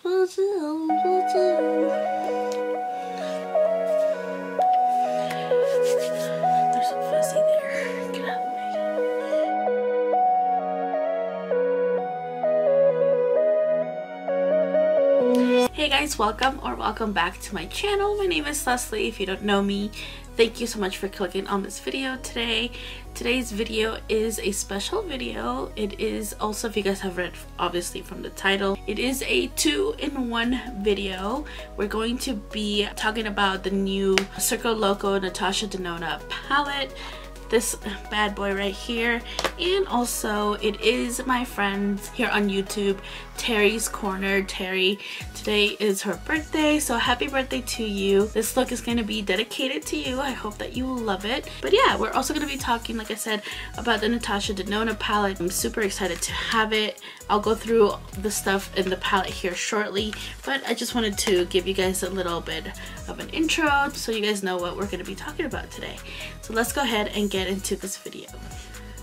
There's some fuzzy there. Get out of the way. Hey guys, welcome back to my channel. My name is Leslie. If you don't know me, thank you so much for clicking on this video today. Today's video is a special video. It is also, if you guys have read obviously from the title, it is a 2-in-1 video. We're going to be talking about the new Circo Loco Natasha Denona palette, this bad boy right here, and also it is my friends here on YouTube, Tere's Corner. Tere, today is her birthday, so happy birthday to you. This look is going to be dedicated to you. I hope that you will love it. But yeah, we're also going to be talking, like I said, about the Natasha Denona palette. I'm super excited to have it. I'll go through the stuff in the palette here shortly, but I just wanted to give you guys a little bit of an intro so you guys know what we're going to be talking about today. So let's go ahead and get into this video.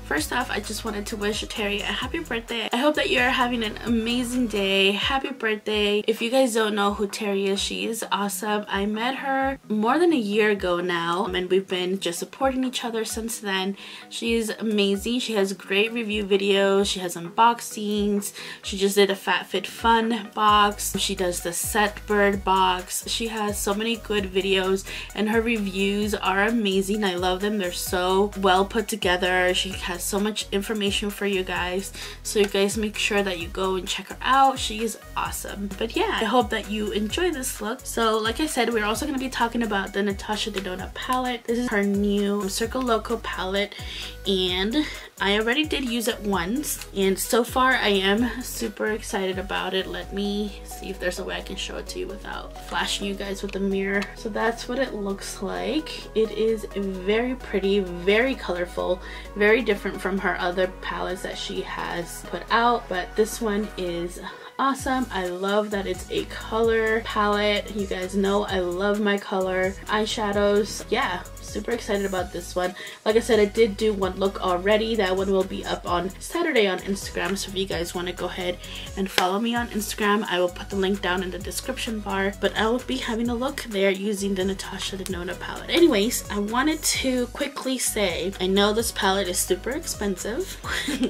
First off, I just wanted to wish Tere a happy birthday. I hope that you're having an amazing day. Happy birthday. If you guys don't know who Tere is, she is awesome. I met her more than a year ago now, and we've been just supporting each other since then. She is amazing. She has great review videos. She has unboxings. She just did a FabFitFun box. She does the Set Bird box. She has so many good videos, and her reviews are amazing. I love them. They're so well put together. She has so much information for you guys, so you guys make sure that you go and check her out. She is awesome. But yeah, I hope that you enjoy this look. So like I said, we're also going to be talking about the Natasha Denona palette. This is her new Circo Loco palette, and I already did use it once, and so far I am super excited about it. Let me see if there's a way I can show it to you without flashing you guys with the mirror. So that's what it looks like. It is very pretty, very colorful, very different from her other palettes that she has put out, but this one is awesome. I love that it's a color palette. You guys know I love my color eyeshadows. Yeah, super excited about this one. Like I said, I did do one look already. That one will be up on Saturday on Instagram, so if you guys want to go ahead and follow me on Instagram, I will put the link down in the description bar. But I will be having a look there using the Natasha Denona palette. Anyways, I wanted to quickly say, I know this palette is super expensive.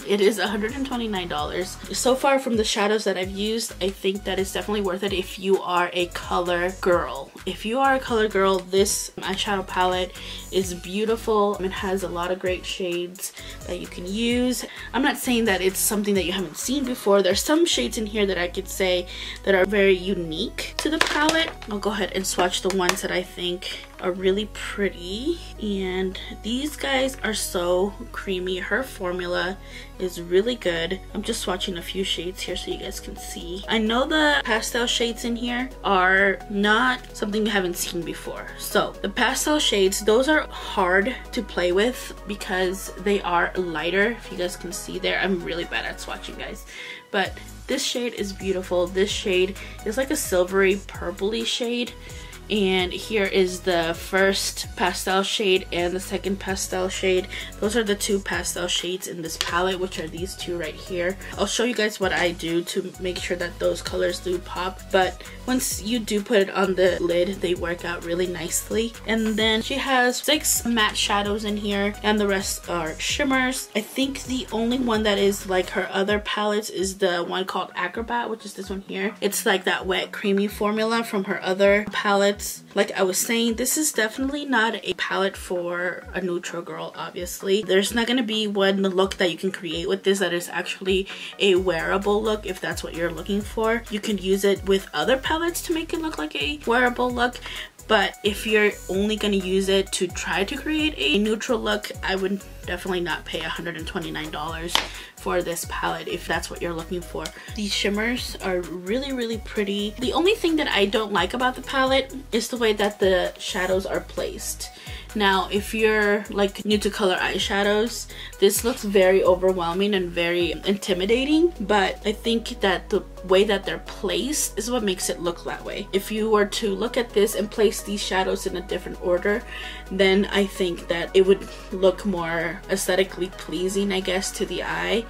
It is $129. So far from the shadows that I've used, I think that it's definitely worth it if you are a color girl. If you are a color girl, this eyeshadow palette is beautiful. It has a lot of great shades that you can use. I'm not saying that it's something that you haven't seen before. There's some shades in here that I could say that are very unique to the palette. I'll go ahead and swatch the ones that I think are really pretty, and these guys are so creamy. Her formula is really good. I'm just swatching a few shades here so you guys can see. I know the pastel shades in here are not something you haven't seen before. So the pastel shades, those are hard to play with because they are lighter. If you guys can see there, I'm really bad at swatching, guys, but this shade is beautiful. This shade is like a silvery purpley shade, and here is the first pastel shade and the second pastel shade. Those are the two pastel shades in this palette, which are these two right here. I'll show you guys what I do to make sure that those colors do pop, but once you do put it on the lid, they work out really nicely. And then she has 6 matte shadows in here, and the rest are shimmers. I think the only one that is like her other palettes is the one called Acrobat, which is this one here. It's like that wet creamy formula from her other palette. Like I was saying, this is definitely not a palette for a neutral girl. Obviously, there's not going to be one look that you can create with this that is actually a wearable look. If that's what you're looking for, you can use it with other palettes to make it look like a wearable look. But if you're only going to use it to try to create a neutral look, I would definitely not pay $129 for this palette if that's what you're looking for. These shimmers are really, really pretty. The only thing that I don't like about the palette is the way that the shadows are placed. Now, if you're like new to color eyeshadows, this looks very overwhelming and very intimidating, but I think that the way that they're placed is what makes it look that way. If you were to look at this and place these shadows in a different order, then I think that it would look more aesthetically pleasing, I guess, to the eye.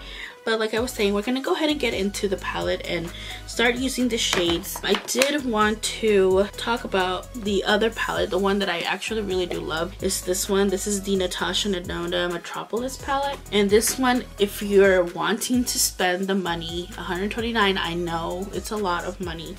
But like I was saying, we're gonna go ahead and get into the palette and start using the shades. I did want to talk about the other palette. The one that I actually really do love is this one. This is the Natasha Denona Metropolitis palette. And this one, if you're wanting to spend the money, $129, I know it's a lot of money,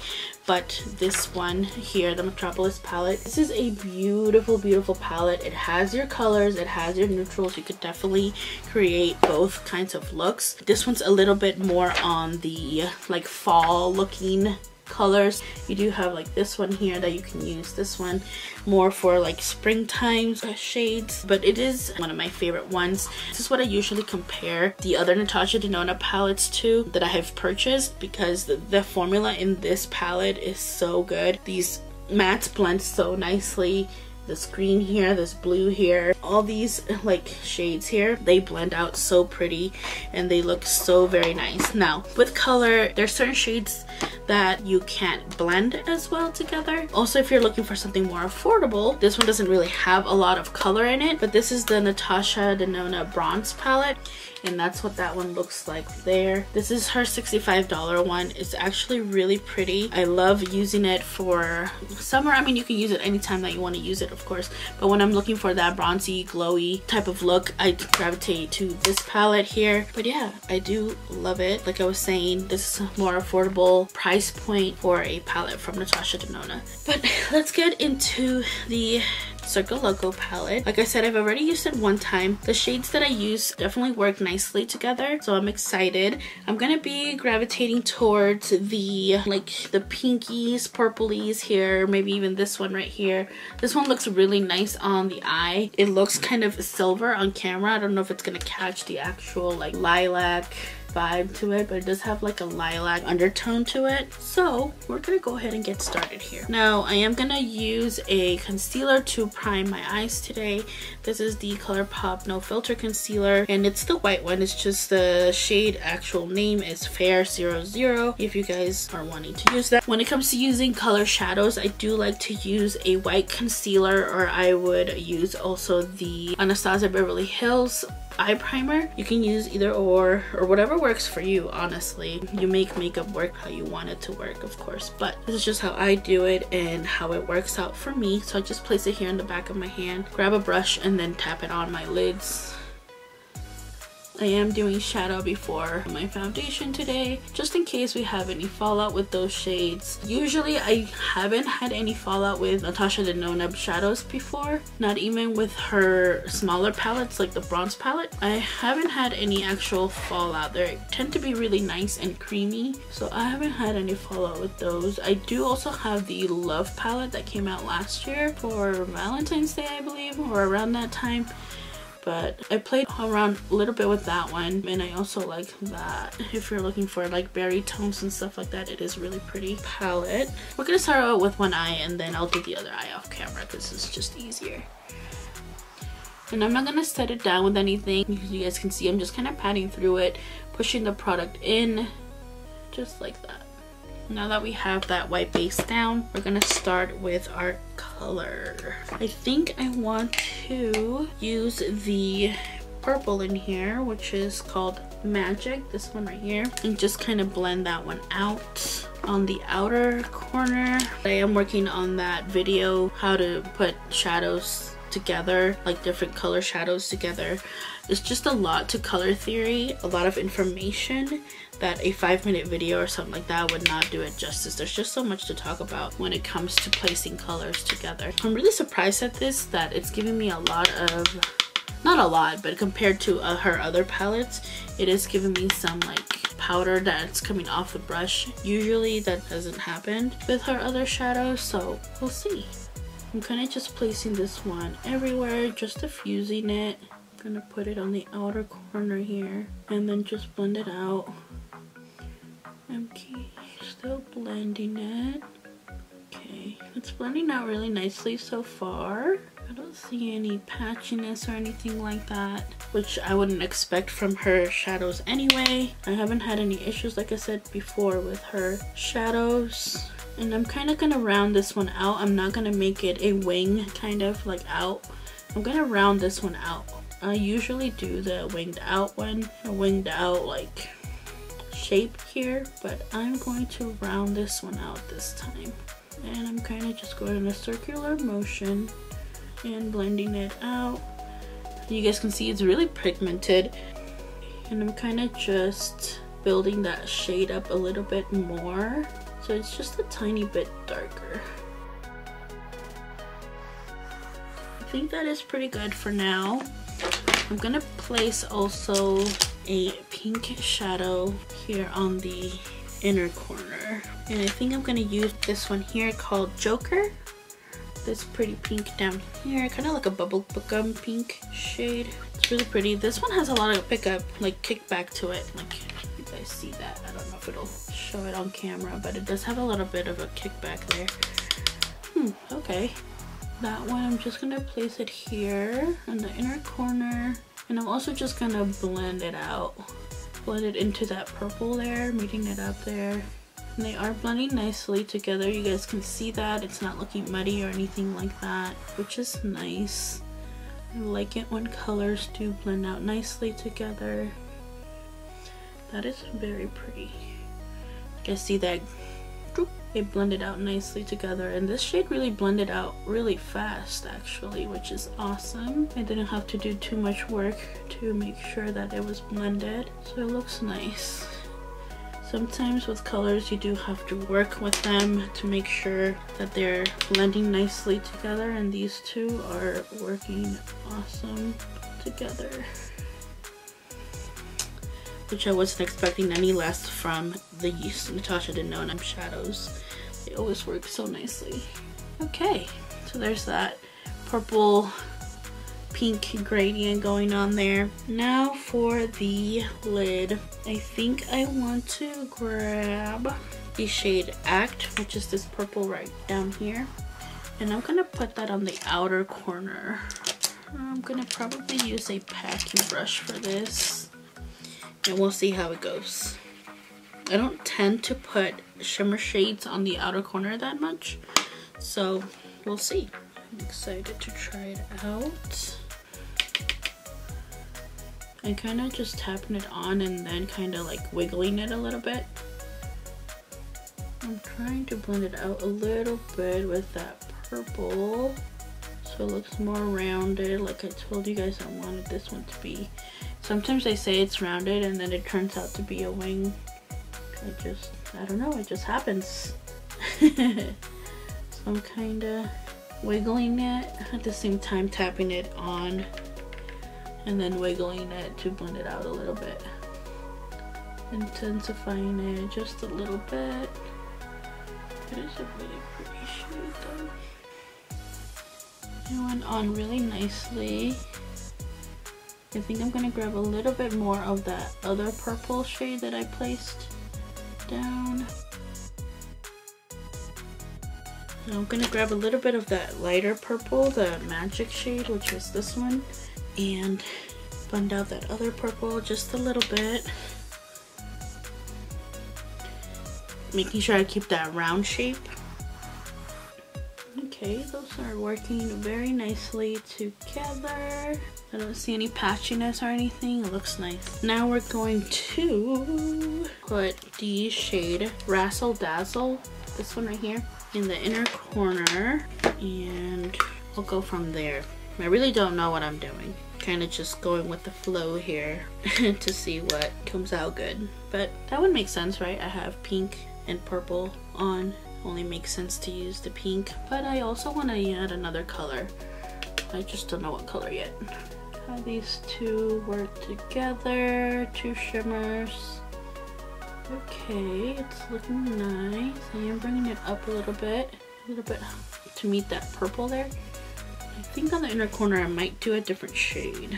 but this one here, the Metropolitis palette, this is a beautiful, beautiful palette. It has your colors, it has your neutrals. You could definitely create both kinds of looks. This one's a little bit more on the like fall looking colors. You do have like this one here that you can use. This one more for like springtime shades, but it is one of my favorite ones. This is what I usually compare the other Natasha Denona palettes to that I have purchased, because the formula in this palette is so good. These mattes blend so nicely. This green here, this blue here, all these like shades here, they blend out so pretty and they look so very nice. Now with color, there's certain shades that you can't blend as well together. Also, if you're looking for something more affordable, this one doesn't really have a lot of color in it, but this is the Natasha Denona Bronze palette, and that's what that one looks like there. This is her $65 one. It's actually really pretty. I love using it for summer. I mean, you can use it anytime that you want to use it, of course, but when I'm looking for that bronzy, glowy type of look, I gravitate to this palette here. But yeah, I do love it. Like I was saying, this is a more affordable price point for a palette from Natasha Denona. But let's get into the Circo Loco palette. Like I said, I've already used it one time. The shades that I use definitely work nicely together, so I'm excited. I'm gonna be gravitating towards the like the pinkies, purplies here, maybe even this one right here. This one looks really nice on the eye. It looks kind of silver on camera. I don't know if it's gonna catch the actual like lilac vibe to it, but it does have like a lilac undertone to it. So we're gonna go ahead and get started here. Now I am gonna use a concealer to prime my eyes today. This is the Colourpop No Filter Concealer, and it's the white one. It's just the shade actual name is Fair 00 if you guys are wanting to use that. When it comes to using color shadows, I do like to use a white concealer, or I would use also the Anastasia Beverly Hills eye primer. You can use either or whatever works for you. Honestly, you make makeup work how you want it to work, of course, but this is just how I do it and how it works out for me. So I just place it here in the back of my hand, grab a brush, and then tap it on my lids. I am doing shadow before my foundation today, just in case we have any fallout with those shades. Usually I haven't had any fallout with Natasha Denona shadows before, not even with her smaller palettes like the bronze palette. I haven't had any actual fallout. They tend to be really nice and creamy, so I haven't had any fallout with those. I do also have the Love palette that came out last year for Valentine's Day, I believe, or around that time. But I played around a little bit with that one, and I also like that. If you're looking for like berry tones and stuff like that, it is really pretty palette. We're gonna start out with one eye, and then I'll do the other eye off camera because it's just easier. And I'm not gonna set it down with anything. You guys can see I'm just kind of patting through it, pushing the product in, just like that. Now that we have that white base down, we're gonna start with our color. I think I want to use the purple in here, which is called Magic, this one right here, and just kind of blend that one out on the outer corner. I am working on that video, how to put shadows together, like different color shadows together. It's just a lot to color theory, a lot of information that a 5-minute video or something like that would not do it justice. There's just so much to talk about when it comes to placing colors together. I'm really surprised at this, that it's giving me a lot of, not a lot, but compared to her other palettes, it is giving me some like powder that's coming off the brush. Usually that doesn't happen with her other shadows, so we'll see. I'm kind of just placing this one everywhere, just diffusing it. I'm gonna put it on the outer corner here and then just blend it out. Okay, still blending it. Okay, it's blending out really nicely so far. I don't see any patchiness or anything like that, which I wouldn't expect from her shadows anyway. I haven't had any issues, like I said before, with her shadows. And I'm kind of gonna round this one out. I'm not gonna make it a wing kind of like out. I'm gonna round this one out. I usually do the winged out one, a winged out like shape here, but I'm going to round this one out this time. And I'm kind of just going in a circular motion and blending it out. You guys can see it's really pigmented, and I'm kind of just building that shade up a little bit more, so it's just a tiny bit darker. I think that is pretty good for now. I'm gonna place also a pink shadow here on the inner corner, and I think I'm gonna use this one here called Joker. This pretty pink down here, kind of like a bubble gum pink shade. It's really pretty. This one has a lot of pickup, like kickback to it. Like, you guys see that? I don't know if it'll show it on camera, but it does have a little bit of a kickback there. Okay. That one, I'm just gonna place it here in the inner corner, and I'm also just gonna blend it out. Blend it into that purple there, meeting it up there. And they are blending nicely together. You guys can see that it's not looking muddy or anything like that, which is nice. I like it when colors do blend out nicely together. That is very pretty. You guys see that? It blended out nicely together, and this shade really blended out really fast actually, which is awesome. I didn't have to do too much work to make sure that it was blended, so it looks nice. Sometimes with colors you do have to work with them to make sure that they're blending nicely together, and these two are working awesome together, which I wasn't expecting any less from these Natasha Denona shadows. They always work so nicely. Okay, so there's that purple pink gradient going on there. Now for the lid, I think I want to grab the shade Act, which is this purple right down here, and I'm gonna put that on the outer corner. I'm gonna probably use a packing brush for this, and we'll see how it goes. I don't tend to put shimmer shades on the outer corner that much, so we'll see. I'm excited to try it out. I'm kind of just tapping it on and then kind of like wiggling it a little bit. I'm trying to blend it out a little bit with that purple so it looks more rounded. Like I told you guys, I wanted this one to be. Sometimes I say it's rounded and then it turns out to be a wing. I don't know, it just happens. So I'm kind of wiggling it at the same time, tapping it on and then wiggling it to blend it out a little bit, intensifying it just a little bit. It is a really pretty shade though. It went on really nicely. I think I'm gonna grab a little bit more of that other purple shade that I placed down. And I'm gonna grab a little bit of that lighter purple, the magic shade, which is this one, and blend out that other purple just a little bit, making sure I keep that round shape. Okay, those are working very nicely together. I don't see any patchiness or anything. It looks nice. Now we're going to put the shade Razzle Dazzle, this one right here, in the inner corner, and I'll go from there. I really don't know what I'm doing. Kind of just going with the flow here to see what comes out good. But that would make sense, right? I have pink and purple on. Only makes sense to use the pink. But I also want to add another color. I just don't know what color yet. How these two work together. Two shimmers. Okay, it's looking nice. I am bringing it up a little bit to meet that purple there. I think on the inner corner I might do a different shade.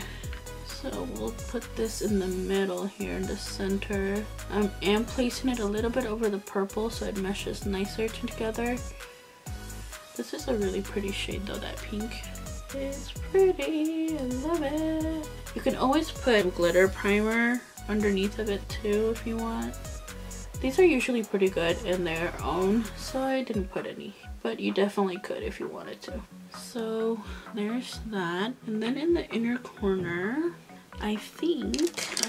So we'll put this in the middle here in the center. I am placing it a little bit over the purple so it meshes nicer together. This is a really pretty shade though, that pink. It's pretty, I love it. You can always put glitter primer underneath of it too if you want. These are usually pretty good in their own, so I didn't put any. But you definitely could if you wanted to. So there's that. And then in the inner corner, I think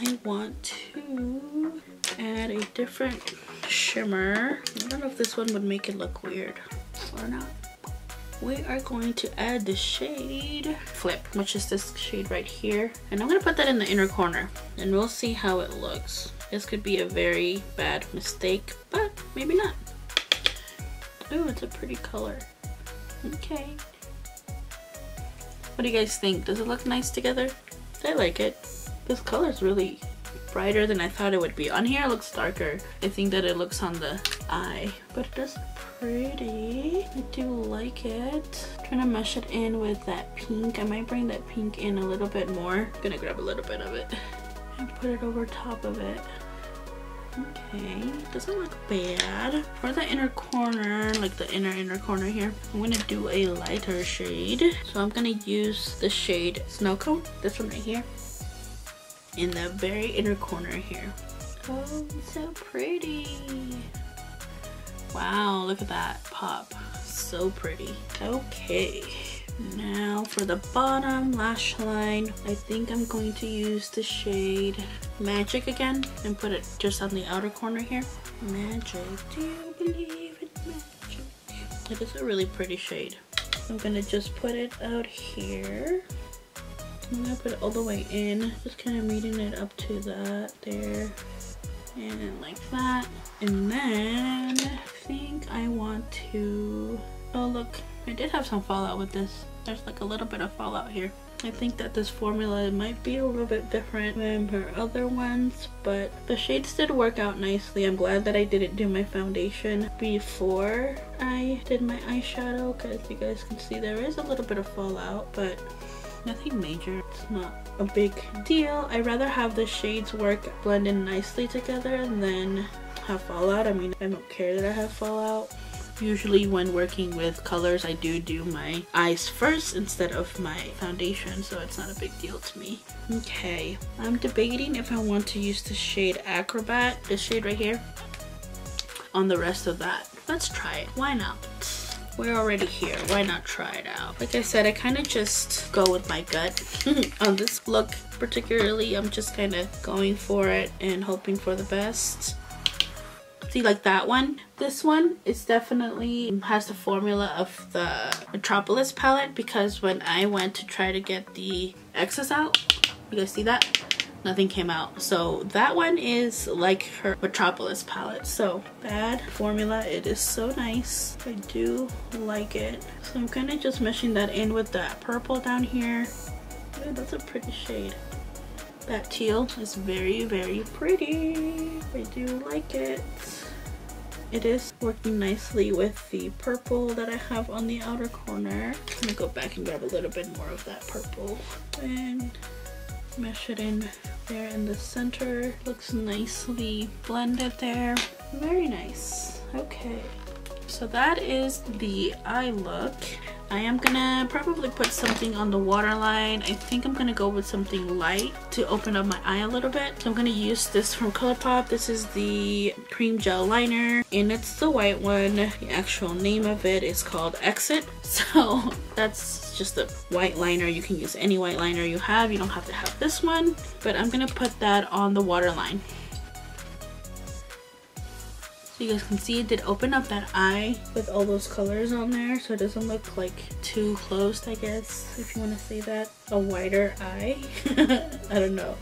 I want to add a different shimmer. I don't know if this one would make it look weird or not. We are going to add the shade Flip, which is this shade right here. And I'm gonna put that in the inner corner and we'll see how it looks. This could be a very bad mistake, but maybe not. Ooh, it's a pretty color. Okay. What do you guys think? Does it look nice together? I like it. This color is really brighter than I thought it would be. On here it looks darker. I think that it looks on the eye, but it does look pretty. I do like it. I'm trying to mesh it in with that pink. I might bring that pink in a little bit more. I'm gonna grab a little bit of it and put it over top of it. Okay, doesn't look bad. For the inner corner, like the inner corner here, I'm gonna do a lighter shade. So I'm gonna use the shade Snow Cone, this one right here, in the very inner corner here. Oh, so pretty. Wow, look at that pop. So pretty. Okay, now for the bottom lash line, I think I'm going to use the shade Magic again and put it just on the outer corner here. Magic, do you believe in magic? It is a really pretty shade. I'm gonna just put it out here. I'm gonna put it all the way in, just kind of meeting it up to that there, and then like that. And then I think I want to, oh look, I did have some fallout with this. There's like a little bit of fallout here. I think that this formula might be a little bit different than her other ones, but the shades did work out nicely. I'm glad that I didn't do my foundation before I did my eyeshadow, because you guys can see there is a little bit of fallout, but nothing major. It's not a big deal. I'd rather have the shades blend in nicely together than have fallout. I mean, I don't care that I have fallout. Usually when working with colors, I do my eyes first instead of my foundation, so it's not a big deal to me. Okay, I'm debating if I want to use the shade Acrobat, this shade right here, on the rest of that. Let's try it. Why not? We're already here. Why not try it out? Like I said, I kind of just go with my gut on this look particularly. I'm just kind of going for it and hoping for the best. See, like that one, this one is definitely has the formula of the Metropolitis palette, because when I went to try to get the excess out, you guys see that? Nothing came out. So that one is like her Metropolitis palette. So bad formula. It is so nice. I do like it. So I'm kind of just meshing that in with that purple down here. Ooh, that's a pretty shade. That teal is very, very pretty. I do like it. It is working nicely with the purple that I have on the outer corner. I'm gonna go back and grab a little bit more of that purple and mesh it in there in the center. Looks nicely blended there. Very nice. Okay, so that is the eye look. I am gonna probably put something on the waterline. I think I'm gonna go with something light to open up my eye a little bit. So I'm gonna use this from Colourpop. This is the cream gel liner, and it's the white one. The actual name of it is called Exit. So that's just a white liner. You can use any white liner you have. You don't have to have this one, but I'm gonna put that on the waterline. So you guys can see it did open up that eye with all those colors on there, so it doesn't look like too closed, I guess, if you want to say that. A wider eye. I don't know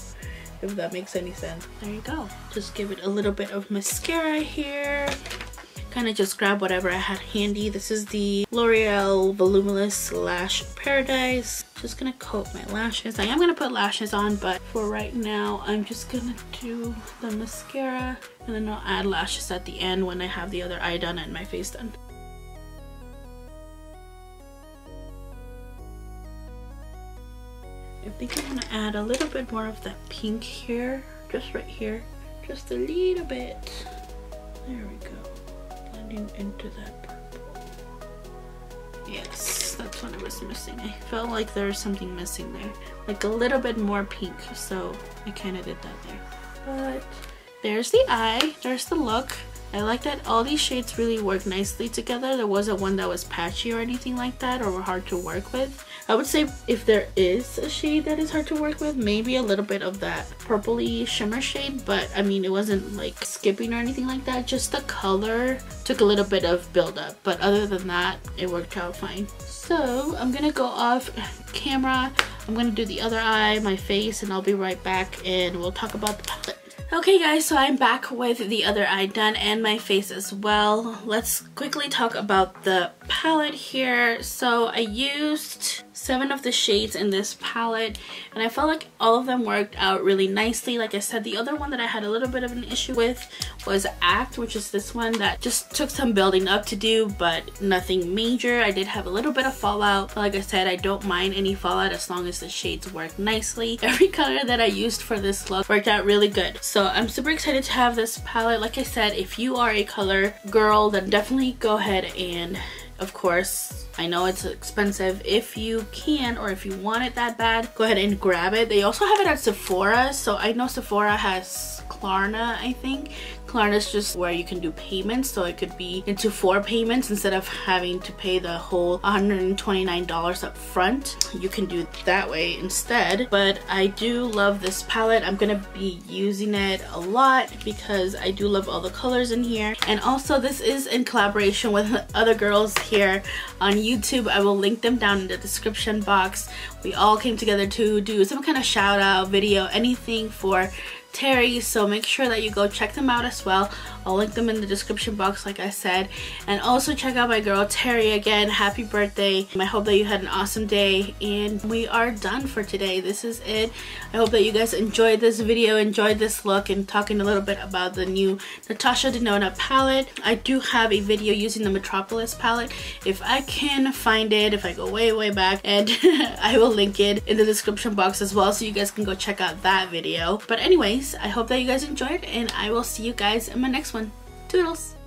if that makes any sense. There you go. Just give it a little bit of mascara here. Kind of just grab whatever I had handy. This is the L'Oreal Voluminous Lash Paradise. Just gonna coat my lashes. I am gonna put lashes on, but for right now, I'm just gonna do the mascara, and then I'll add lashes at the end when I have the other eye done and my face done. I think I'm gonna add a little bit more of that pink here, just right here, just a little bit. There we go. Into that purple. Yes, that's what I was missing. I felt like there was something missing there, like a little bit more pink, so I kind of did that there. But there's the eye, there's the look. I like that all these shades really work nicely together. There wasn't one that was patchy or anything like that or hard to work with. I would say if there is a shade that is hard to work with, maybe a little bit of that purpley shimmer shade, but I mean it wasn't like skipping or anything like that. Just the color took a little bit of buildup, but other than that it worked out fine. So I'm gonna go off camera. I'm gonna do the other eye, my face, and I'll be right back and we'll talk about the palette. Okay guys, so I'm back with the other eye done and my face as well. Let's quickly talk about the palette here. So I used 7 of the shades in this palette and I felt like all of them worked out really nicely. Like I said, the other one that I had a little bit of an issue with was Act, which is this one that just took some building up to do, but nothing major. I did have a little bit of fallout, but like I said, I don't mind any fallout as long as the shades work nicely. Every color that I used for this look worked out really good. So I'm super excited to have this palette. Like I said, if you are a color girl, then definitely go ahead and, of course, I know it's expensive. If you can, or if you want it that bad, go ahead and grab it. They also have it at Sephora. So I know Sephora has Klarna, I think. Klarna is just where you can do payments, so it could be into 4 payments instead of having to pay the whole $129 up front. You can do it that way instead. But I do love this palette. I'm gonna be using it a lot because I do love all the colors in here. And also this is in collaboration with other girls here on YouTube. I will link them down in the description box. We all came together to do some kind of shout out video, anything for Tere, so make sure that you go check them out as well. I'll link them in the description box like I said. And also check out my girl Tere again. Happy birthday. I hope that you had an awesome day, and we are done for today. This is it. I hope that you guys enjoyed this video, enjoyed this look, and talking a little bit about the new Natasha Denona palette. I do have a video using the Metropolitis palette. If I can find it, if I go way back, and I will link it in the description box as well so you guys can go check out that video. But anyways, I hope that you guys enjoyed, and I will see you guys in my next one. Toodles!